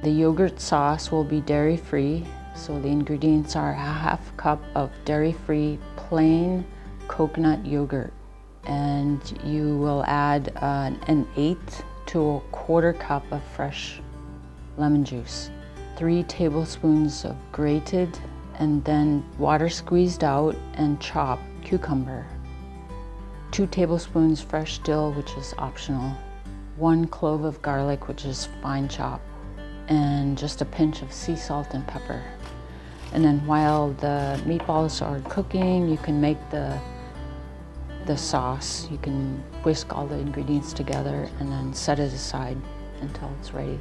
The yogurt sauce will be dairy-free, so the ingredients are a half cup of dairy-free plain coconut yogurt, and you will add an 1/8 to a 1/4 cup of fresh lemon juice, 3 tablespoons of grated and then water squeezed out and chopped cucumber, 2 tablespoons fresh dill, which is optional, 1 clove of garlic, which is fine chopped, and just a pinch of sea salt and pepper. And then while the meatballs are cooking, you can make the sauce. You can whisk all the ingredients together and then set it aside until it's ready.